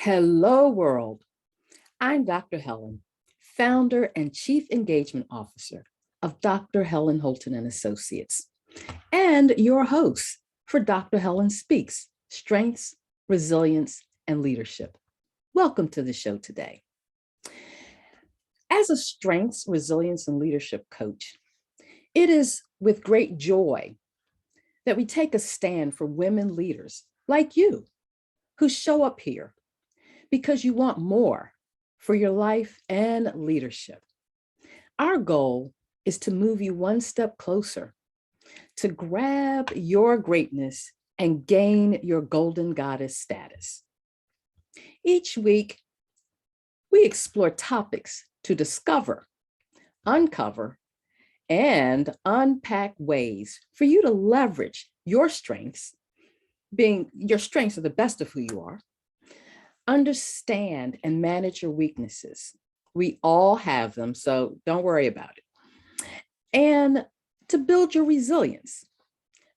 Hello, world. I'm Dr. Helen, founder and chief engagement officer of Dr. Helen Holton and Associates, and your host for Dr. Helen Speaks, Strengths, Resilience, and Leadership. Welcome to the show today. As a strengths, resilience, and leadership coach, it is with great joy that we take a stand for women leaders like you who show up here because you want more for your life and leadership. Our goal is to move you one step closer to grab your greatness and gain your golden goddess status. Each week, we explore topics to discover, uncover, and unpack ways for you to leverage your strengths, being your strengths are the best of who you are, understand and manage your weaknesses. We all have them, so don't worry about it. And to build your resilience.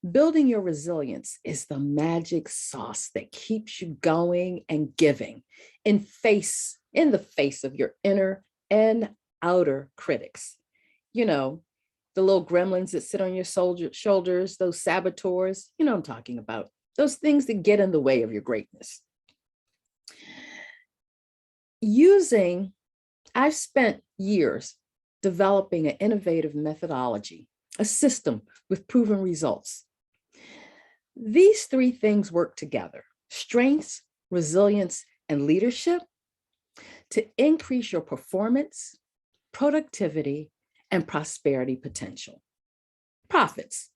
Building your resilience is the magic sauce that keeps you going and giving in the face of your inner and outer critics. You know, the little gremlins that sit on your shoulders, those saboteurs, you know what I'm talking about, those things that get in the way of your greatness. I've spent years developing an innovative methodology, a system with proven results. These three things work together: strengths, resilience, and leadership to increase your performance, productivity, and prosperity potential. Profits,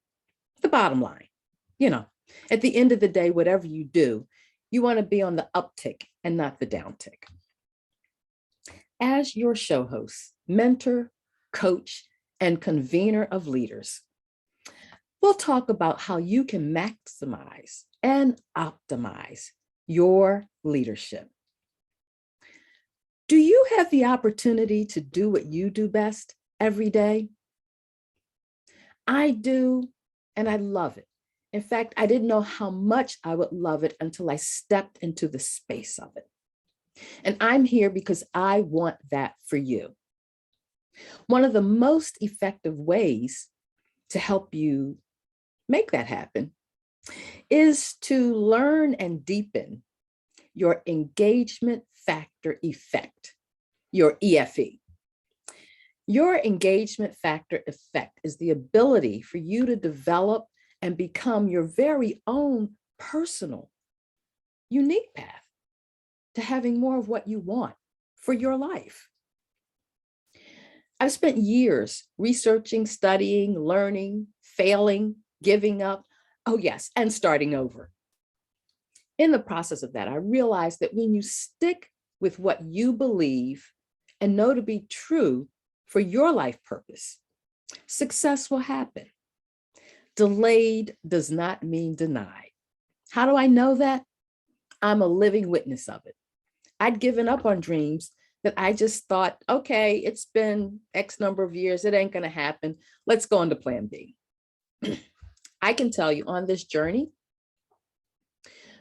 the bottom line. You know, at the end of the day, whatever you do, you want to be on the uptick and not the downtick. As your show host, mentor, coach, and convener of leaders, we'll talk about how you can maximize and optimize your leadership. Do you have the opportunity to do what you do best every day? I do, and I love it. In fact, I didn't know how much I would love it until I stepped into the space of it. And I'm here because I want that for you. One of the most effective ways to help you make that happen is to learn and deepen your engagement factor effect, your EFE. Your engagement factor effect is the ability for you to develop and become your very own personal, unique path to having more of what you want for your life. I've spent years researching, studying, learning, failing, giving up, oh yes, and starting over. In the process of that, I realized that when you stick with what you believe and know to be true for your life purpose, success will happen. Delayed does not mean denied. How do I know that? I'm a living witness of it. I'd given up on dreams that I just thought, okay, it's been X number of years, it ain't gonna happen. Let's go on to plan B. I can tell you on this journey,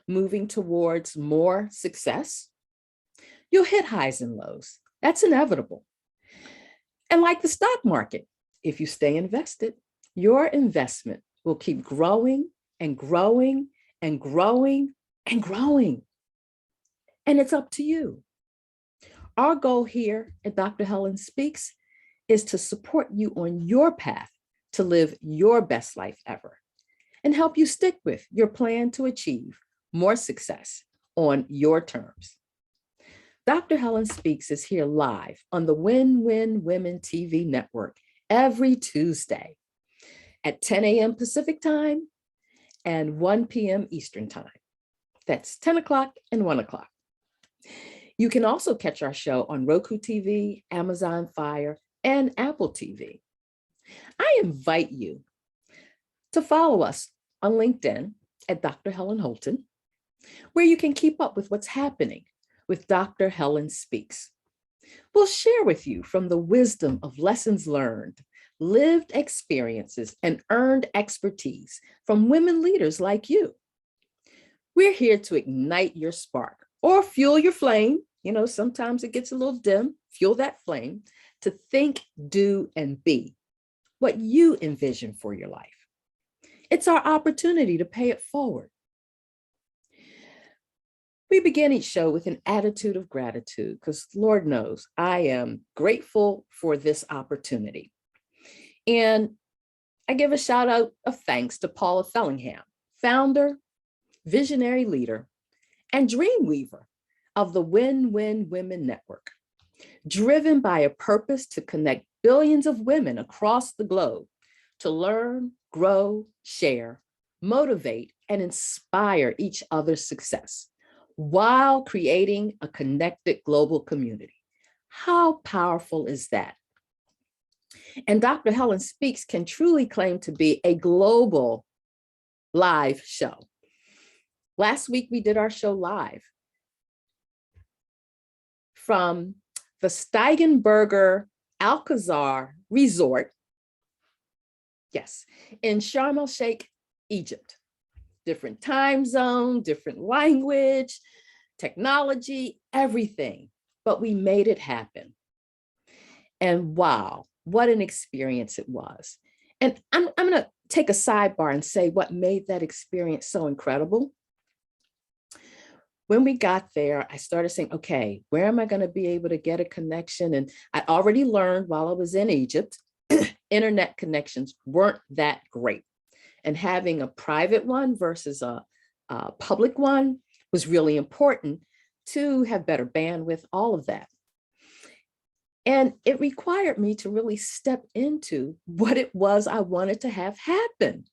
moving towards more success, you'll hit highs and lows. That's inevitable. And like the stock market, if you stay invested, your investment will keep growing and growing and growing and growing. And it's up to you. Our goal here at Dr. Helen Speaks is to support you on your path to live your best life ever and help you stick with your plan to achieve more success on your terms. Dr. Helen Speaks is here live on the Win-Win Women TV network every Tuesday at 10 a.m. Pacific time and 1 p.m. Eastern time. That's 10 o'clock and 1 o'clock. You can also catch our show on Roku TV, Amazon Fire, and Apple TV. I invite you to follow us on LinkedIn at Dr. Helen Holton, where you can keep up with what's happening with Dr. Helen Speaks. We'll share with you from the wisdom of lessons learned, lived experiences, and earned expertise from women leaders like you. We're here to ignite your spark or fuel your flame. Sometimes it gets a little dim, fuel that flame to think, do, and be what you envision for your life. It's our opportunity to pay it forward. We begin each show with an attitude of gratitude because Lord knows I am grateful for this opportunity. And I give a shout out of thanks to Paula Fellingham, founder, visionary leader, and dream weaver of the Win-Win Women Network, driven by a purpose to connect billions of women across the globe to learn, grow, share, motivate, and inspire each other's success while creating a connected global community. How powerful is that? And Dr. Helen Speaks can truly claim to be a global live show. Last week, we did our show live from the Steigenberger Alcazar Resort, yes, in Sharm el-Sheikh, Egypt. Different time zone, different language, technology, everything, but we made it happen. And wow, what an experience it was. And I'm going to take a sidebar and say what made that experience so incredible. When we got there, I started saying, okay, where am I going to be able to get a connection? And I already learned while I was in Egypt, internet connections weren't that great. And having a private one versus a public one was really important to have better bandwidth, all of that. And it required me to really step into what it was I wanted to have happen.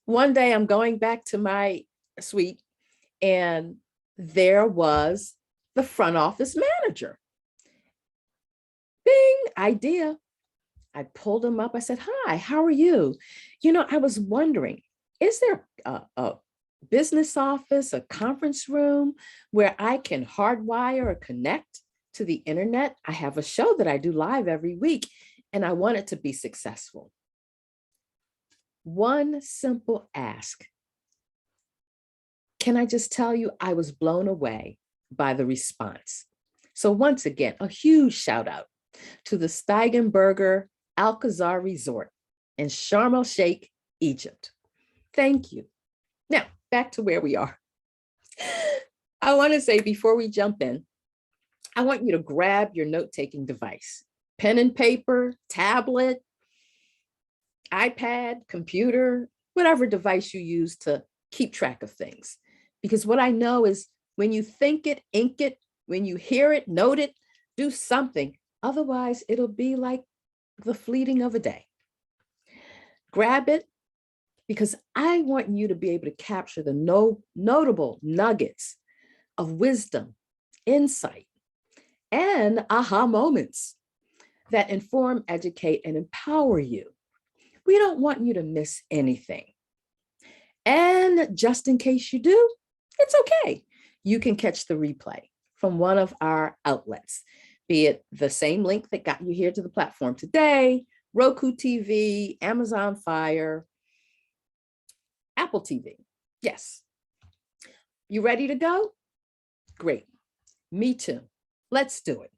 One day I'm going back to my suite and there was the front office manager. Bing, idea. I pulled him up. I said, hi, how are you? I was wondering, is there a business office, a conference room where I can hardwire or connect to the internet? I have a show that I do live every week and I want it to be successful. One simple ask. Can I just tell you, I was blown away by the response. So once again, a huge shout out to the Steigenberger Alcazar Resort in Sharm el-Sheikh, Egypt. Thank you. Now, back to where we are. I want to say before we jump in, I want you to grab your note-taking device, pen and paper, tablet, iPad, computer, whatever device you use to keep track of things. Because what I know is when you think it, ink it, when you hear it, note it, do something. Otherwise, it'll be like the fleeting of a day. Grab it because I want you to be able to capture the notable nuggets of wisdom, insight, and aha moments that inform, educate, and empower you. We don't want you to miss anything. And just in case you do, it's okay. You can catch the replay from one of our outlets, be it the same link that got you here to the platform today, Roku TV, Amazon Fire, Apple TV. Yes. You ready to go? Great. Me too. Let's do it.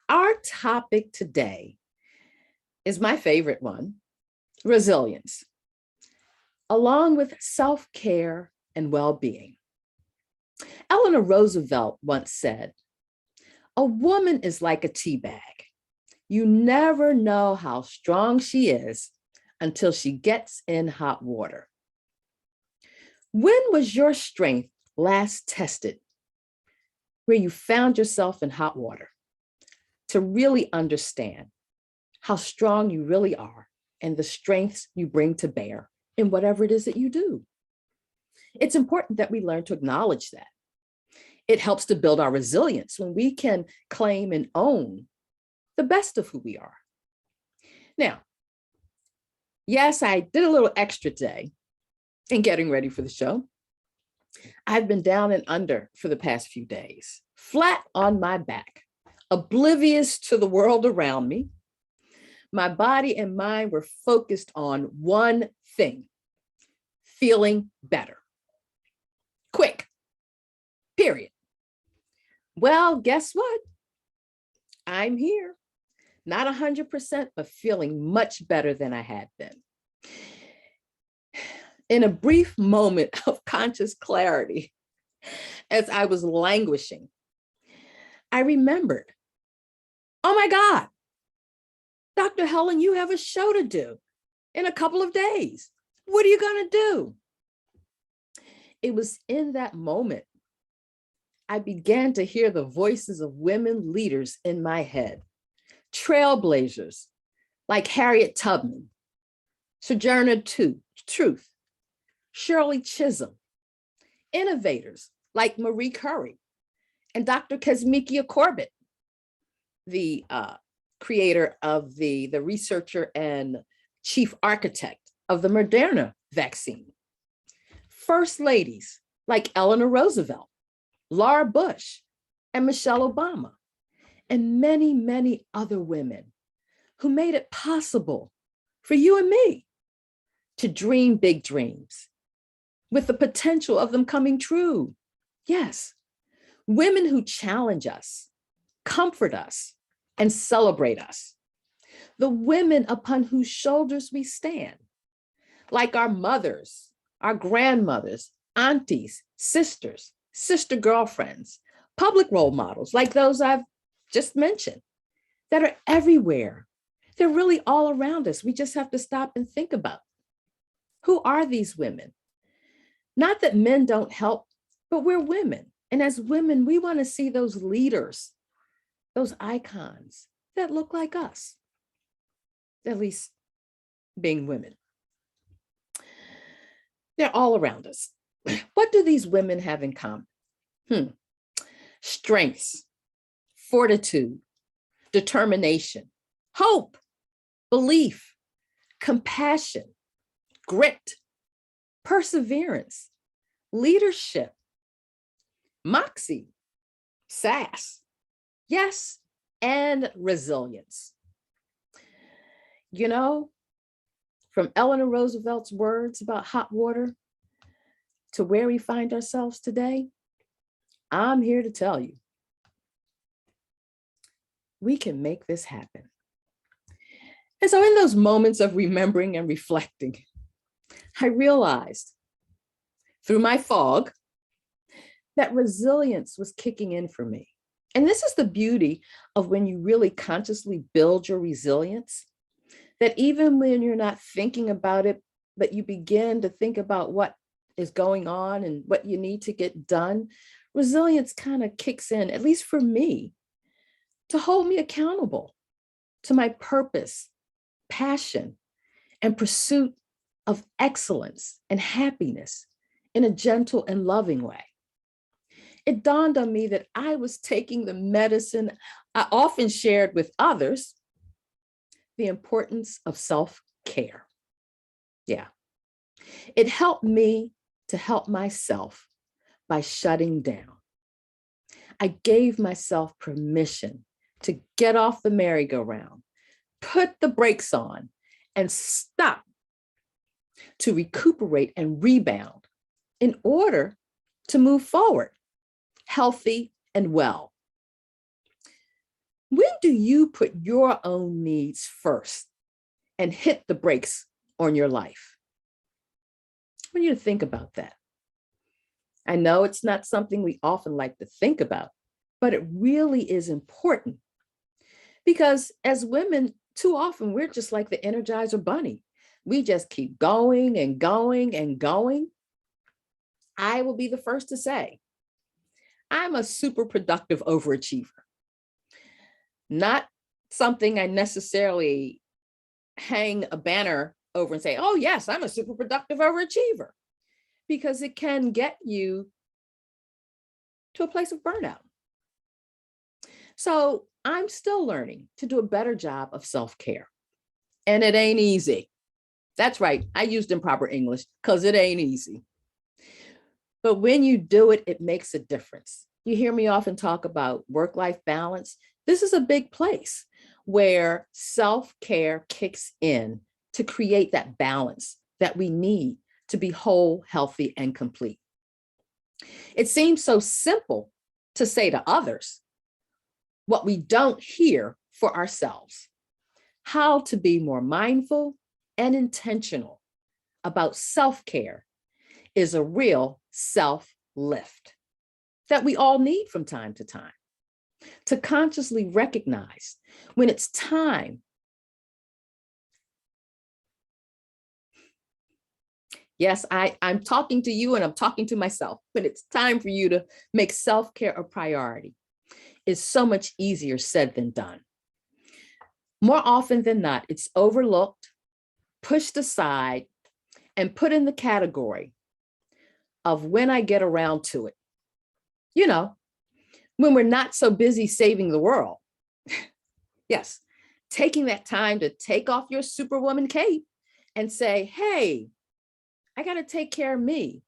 Our topic today is my favorite one, resilience, along with self-care and well-being. Eleanor Roosevelt once said, a woman is like a tea bag. You never know how strong she is until she gets in hot water. When was your strength last tested where you found yourself in hot water to really understand how strong you really are and the strengths you bring to bear in whatever it is that you do? It's important that we learn to acknowledge that. It helps to build our resilience when we can claim and own the best of who we are. Now, yes, I did a little extra today in getting ready for the show. I've been down and under for the past few days, flat on my back, oblivious to the world around me. My body and mind were focused on one thing, feeling better. Quick, period. Well, guess what? I'm here. Not 100%, but feeling much better than I had been. In a brief moment of conscious clarity, as I was languishing, I remembered, oh my God, Dr. Helen, you have a show to do in a couple of days. What are you going to do? It was in that moment I began to hear the voices of women leaders in my head, trailblazers like Harriet Tubman, Sojourner Truth, Shirley Chisholm, innovators like Marie Curie and Dr. Kizzmekia Corbett, the creator of the researcher and chief architect of the Moderna vaccine. First ladies like Eleanor Roosevelt, Laura Bush, and Michelle Obama, and many, many other women who made it possible for you and me to dream big dreams with the potential of them coming true. Yes, women who challenge us, comfort us, and celebrate us. The women upon whose shoulders we stand, like our mothers, our grandmothers, aunties, sisters, sister girlfriends, public role models like those I've just mentioned that are everywhere. They're really all around us. We just have to stop and think about, who are these women? Not that men don't help, but we're women. And as women, we want to see those leaders, those icons that look like us, at least being women. They're all around us. What do these women have in common? Strengths, fortitude, determination, hope, belief, compassion, grit, perseverance, leadership, moxie, sass, yes, and resilience. You know, from Eleanor Roosevelt's words about hot water to where we find ourselves today, I'm here to tell you, we can make this happen. And so in those moments of remembering and reflecting, I realized through my fog that resilience was kicking in for me. And this is the beauty of when you really consciously build your resilience, that even when you're not thinking about it, but you begin to think about what is going on and what you need to get done, resilience kind of kicks in, at least for me, to hold me accountable to my purpose, passion, and pursuit of excellence and happiness in a gentle and loving way. It dawned on me that I was taking the medicine I often shared with others, the importance of self-care. Yeah. It helped me to help myself by shutting down. I gave myself permission to get off the merry-go-round, put the brakes on, and stop to recuperate and rebound in order to move forward, healthy and well. When do you put your own needs first and hit the brakes on your life? I want you to think about that. I know it's not something we often like to think about, but it really is important because as women, too often we're just like the Energizer Bunny. We just keep going and going and going. I will be the first to say, I'm a super productive overachiever. Not something I necessarily hang a banner over and say, oh yes, I'm a super productive overachiever, because it can get you to a place of burnout. So I'm still learning to do a better job of self-care. And it ain't easy. That's right. I used improper English because it ain't easy. But when you do it, it makes a difference. You hear me often talk about work-life balance. This is a big place where self-care kicks in to create that balance that we need to be whole, healthy, and complete. It seems so simple to say to others what we don't hear for ourselves. How to be more mindful and intentional about self-care is a real self-lift that we all need from time to time. To consciously recognize when it's time. Yes, I'm talking to you and I'm talking to myself. When it's time for you to make self-care a priority, it's so much easier said than done. More often than not, it's overlooked, pushed aside, and put in the category of when I get around to it. You know, when we're not so busy saving the world. Yes, taking that time to take off your superwoman cape and say, hey, I got to take care of me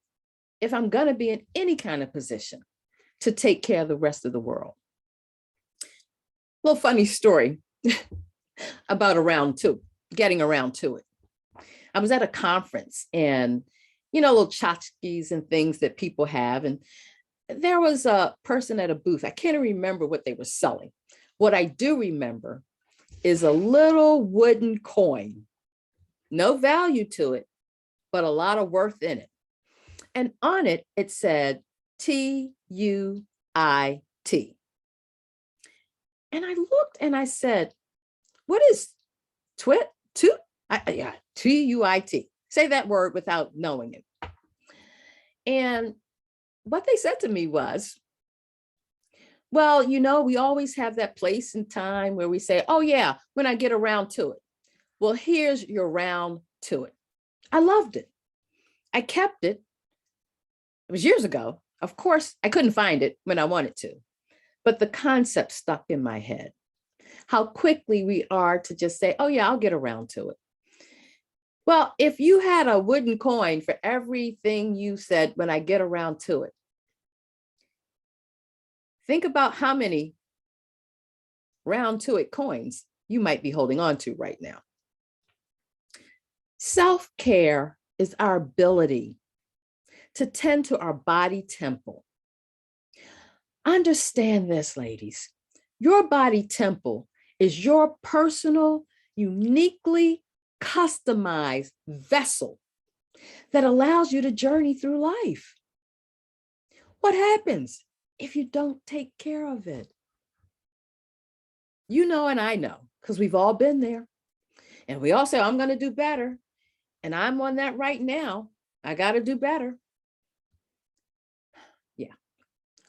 if I'm going to be in any kind of position to take care of the rest of the world. Little funny story about getting around to it. I was at a conference and, little tchotchkes and things that people have. And there was a person at a booth. I can't remember what they were selling. What I do remember is a little wooden coin, no value to it, but a lot of worth in it. And on it, it said TUIT. And I looked and I said, what is twit? Yeah, TUIT. Say that word without knowing it. And what they said to me was, well, we always have that place and time where we say, oh yeah, when I get around to it. Well, here's your round to it. I loved it. I kept it. It was years ago. Of course, I couldn't find it when I wanted to, but the concept stuck in my head. How quickly we are to just say, oh yeah, I'll get around to it. Well, if you had a wooden coin for everything you said, when I get around to it, think about how many round to it coins you might be holding on to right now. Self-care is our ability to tend to our body temple. Understand this, ladies. Your body temple is your personal, uniquely customized vessel that allows you to journey through life. What happens if you don't take care of it? And I know, because we've all been there. And we all say, I'm going to do better. And I'm on that right now. I got to do better. Yeah.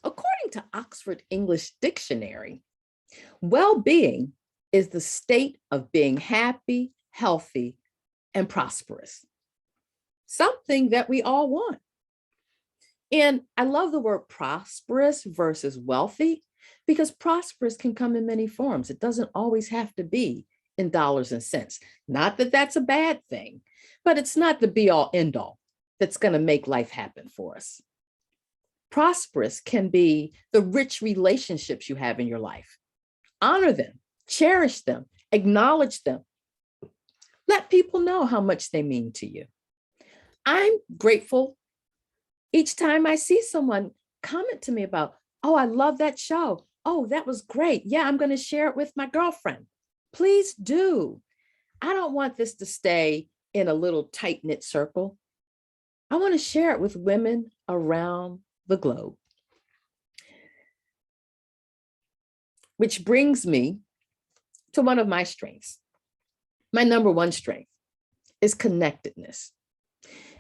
According to Oxford English Dictionary, well-being is the state of being happy, healthy, and prosperous. Something that we all want. And I love the word prosperous versus wealthy, because prosperous can come in many forms. It doesn't always have to be in dollars and cents. Not that that's a bad thing, but it's not the be all end all that's going to make life happen for us. Prosperous can be the rich relationships you have in your life. Honor them, cherish them, acknowledge them. Let people know how much they mean to you. I'm grateful each time I see someone comment to me about, oh, I love that show. Oh, that was great. Yeah, I'm going to share it with my girlfriend. Please do. I don't want this to stay in a little tight-knit circle. I want to share it with women around the globe. Which brings me to one of my strengths. My number one strength is connectedness.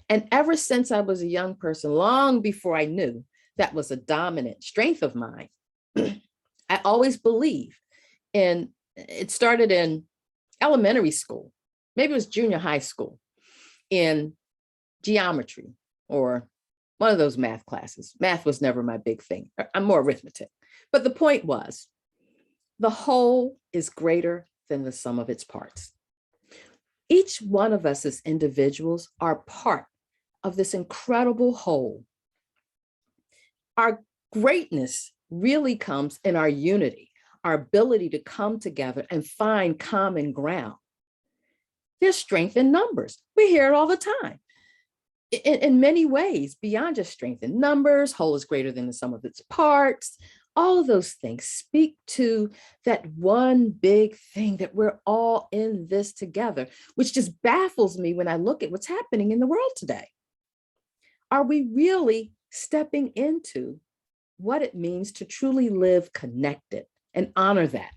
And ever since I was a young person, long before I knew that was a dominant strength of mine, I always believed in, it started in elementary school, maybe it was junior high school, in geometry or one of those math classes. Math was never my big thing. I'm more arithmetic. But the point was, the whole is greater than the sum of its parts. Each one of us as individuals are part of this incredible whole. Our greatness really comes in our unity, our ability to come together and find common ground. There's strength in numbers. We hear it all the time. in many ways, beyond just strength in numbers, whole is greater than the sum of its parts. All of those things speak to that one big thing that we're all in this together, which just baffles me when I look at what's happening in the world today. Are we really stepping into what it means to truly live connected and honor that?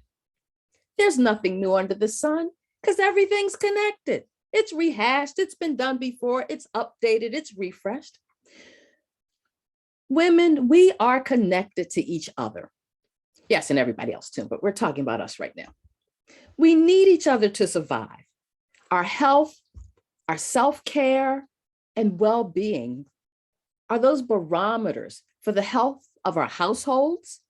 There's nothing new under the sun because everything's connected. It's rehashed, it's been done before, it's updated, it's refreshed. Women, we are connected to each other. Yes, and everybody else too, but we're talking about us right now. We need each other to survive. Our health, our self-care, and well-being are those barometers for the health of our households,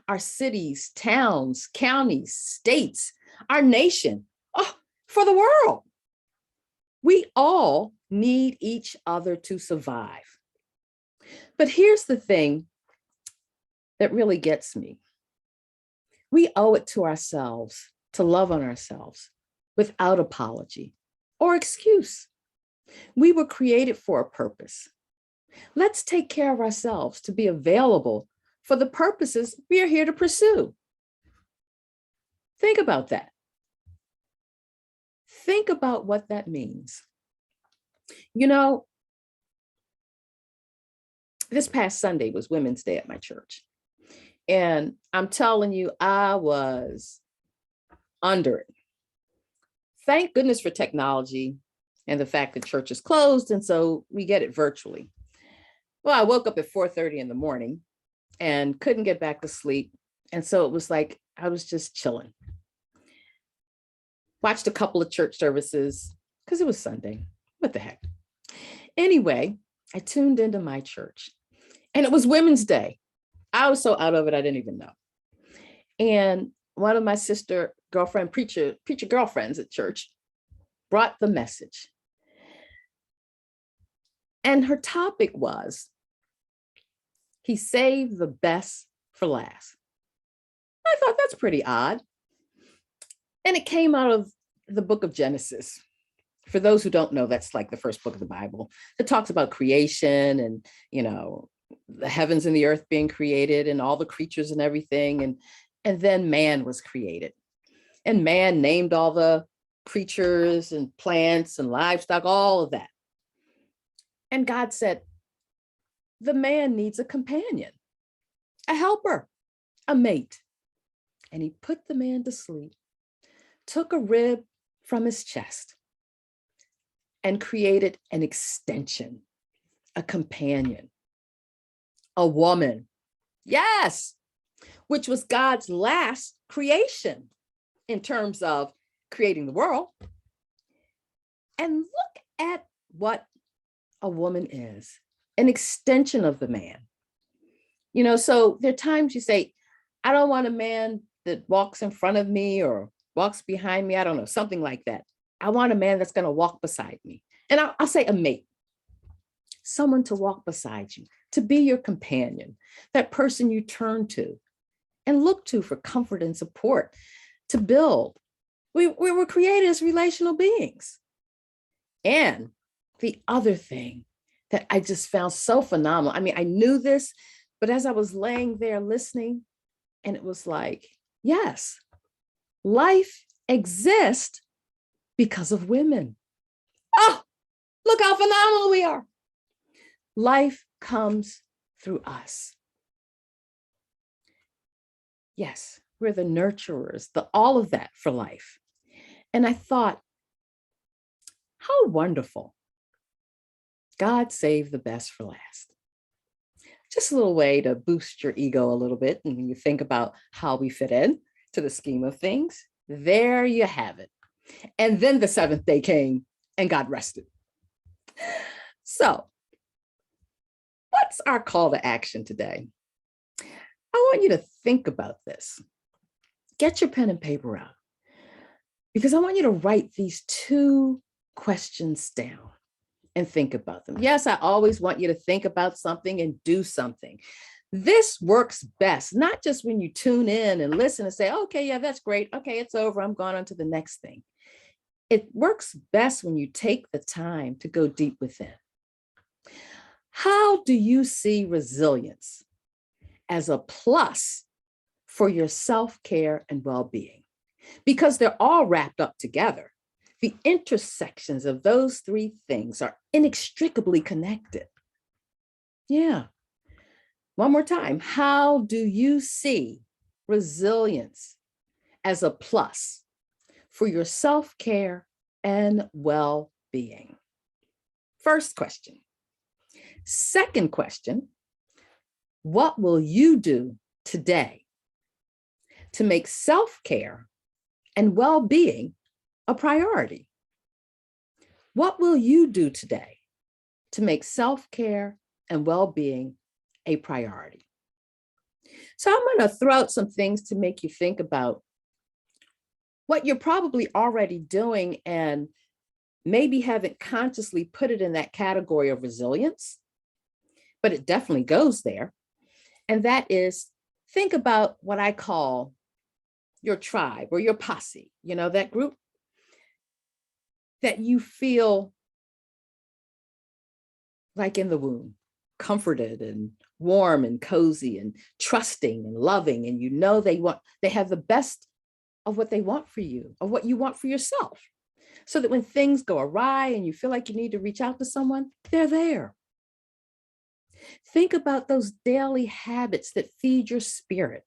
our cities, towns, counties, states, our nation, for the world. We all need each other to survive. But here's the thing that really gets me. We owe it to ourselves to love on ourselves without apology or excuse. We were created for a purpose. Let's take care of ourselves to be available for the purposes we are here to pursue. Think about that. Think about what that means. You know, this past Sunday was Women's Day at my church. And I'm telling you, I was under it. Thank goodness for technology and the fact that church is closed. And so we get it virtually. Well, I woke up at 4:30 in the morning and couldn't get back to sleep. And so it was like, I was just chilling. Watched a couple of church services because it was Sunday. What the heck? Anyway, I tuned into my church and it was Women's Day. I was so out of it, I didn't even know. And one of my preacher girlfriends at church brought the message. And her topic was, he saved the best for last. I thought that's pretty odd. And it came out of the book of Genesis. For those who don't know, that's like the first book of the Bible. It talks about creation and, the heavens and the earth being created and all the creatures and everything. And then man was created. And man named all the creatures and plants and livestock, all of that. And God said, the man needs a companion, a helper, a mate. And he put the man to sleep, took a rib from his chest, and created an extension, a companion, a woman. Yes, which was God's last creation in terms of creating the world. And look at what a woman is, an extension of the man. So there are times you say, I don't want a man that walks in front of me or walks behind me. I don't know, something like that. I want a man that's going to walk beside me. And I'll say a mate, someone to walk beside you, to be your companion, that person you turn to and look to for comfort and support, to build. We were created as relational beings. And the other thing that I just found so phenomenal, I knew this, but as I was laying there listening, and it was like, yes, life exists because of women. Oh, look how phenomenal we are. Life comes through us. Yes, we're the nurturers, all of that for life. And I thought, how wonderful. God saved the best for last. Just a little way to boost your ego a little bit. And when you think about how we fit in to the scheme of things, there you have it. And then the seventh day came and God rested. So what's our call to action today? I want you to think about this. Get your pen and paper out because I want you to write these two questions down and think about them. Yes, I always want you to think about something and do something. This works best, not just when you tune in and listen and say, okay, yeah, that's great. Okay, it's over. I'm going on to the next thing. It works best when you take the time to go deep within. How do you see resilience as a plus for your self-care and well-being? Because they're all wrapped up together. The intersections of those three things are inextricably connected. Yeah. One more time. How do you see resilience as a plus for your self-care and well-being? First question. Second question, what will you do today to make self-care and well-being a priority? What will you do today to make self-care and well-being a priority? So I'm going to throw out some things to make you think about what you're probably already doing and maybe haven't consciously put it in that category of resilience, but it definitely goes there. And that is, think about what I call your tribe or your posse, that group that you feel like in the womb, comforted and warm and cozy and trusting and loving. And they have the best of what they want for you, of what you want for yourself. So that when things go awry and you feel like you need to reach out to someone, they're there. Think about those daily habits that feed your spirit,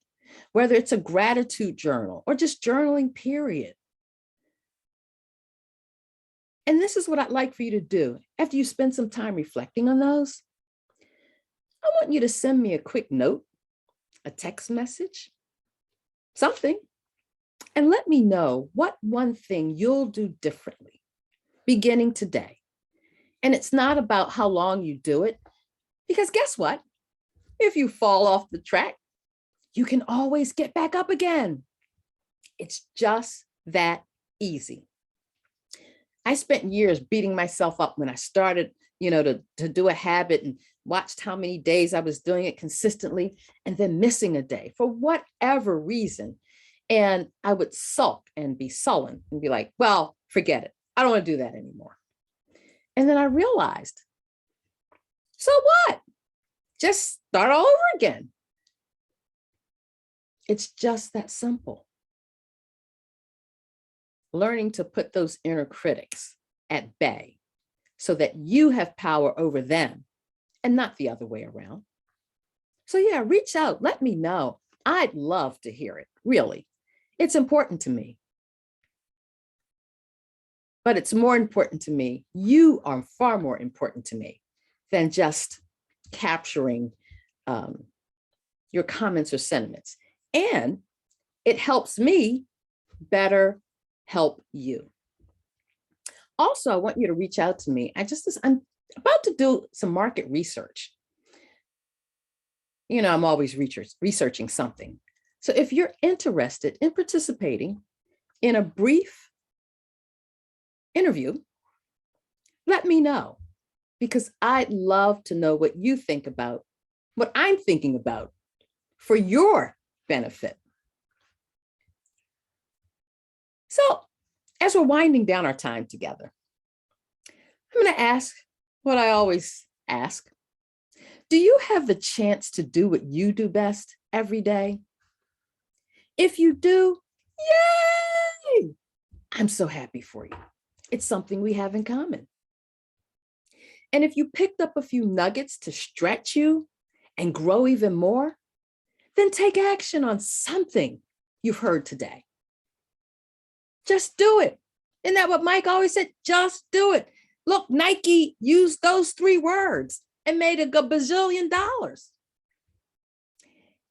whether it's a gratitude journal or just journaling, period. And this is what I'd like for you to do. After you spend some time reflecting on those, I want you to send me a quick note, a text message, something, and let me know what one thing you'll do differently beginning today. And it's not about how long you do it, because guess what? If you fall off the track, you can always get back up again. It's just that easy. I spent years beating myself up when I started, to do a habit and watched how many days I was doing it consistently and then missing a day for whatever reason. And I would sulk and be sullen and be like, well, forget it. I don't want to do that anymore. And then I realized, so what? Just start all over again. It's just that simple. Learning to put those inner critics at bay so that you have power over them and not the other way around. So yeah, reach out, let me know. I'd love to hear it, really. It's important to me. But it's more important to me. You are far more important to me than just capturing your comments or sentiments. And it helps me better help you. Also, I want you to reach out to me. I'm about to do some market research. I'm always researching something. So if you're interested in participating in a brief interview, let me know, because I'd love to know what you think about what I'm thinking about for your benefit. So as we're winding down our time together, I'm going to ask what I always ask. Do you have the chance to do what you do best every day? If you do, yay! I'm so happy for you. It's something we have in common. And if you picked up a few nuggets to stretch you and grow even more, then take action on something you've heard today. Just do it. Isn't that what Mike always said? Just do it. Look, Nike used those 3 words and made a bazillion dollars.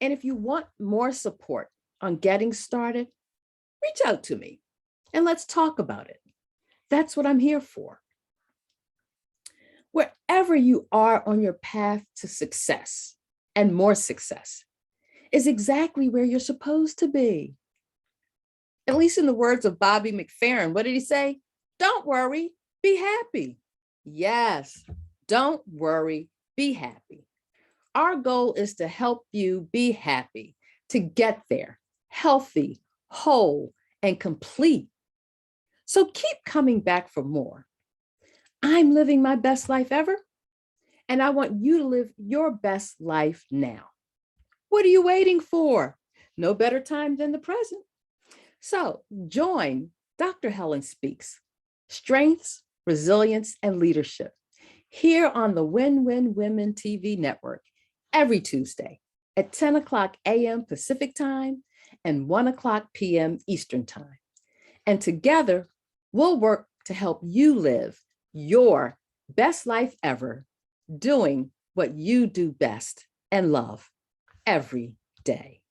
And if you want more support on getting started, reach out to me and let's talk about it. That's what I'm here for. Wherever you are on your path to success and more success is exactly where you're supposed to be. At least in the words of Bobby McFerrin, what did he say? Don't worry, be happy. Yes, don't worry, be happy. Our goal is to help you be happy, to get there, healthy, whole, and complete. So keep coming back for more. I'm living my best life ever, And I want you to live your best life now. What are you waiting for? No better time than the present. So join Dr. Helen Speaks, Strengths, Resilience, and Leadership here on the Win-Win Women TV network every Tuesday at 10 o'clock a.m. Pacific time and 1 o'clock p.m. Eastern time. And together, we'll work to help you live your best life ever, doing what you do best and love every day.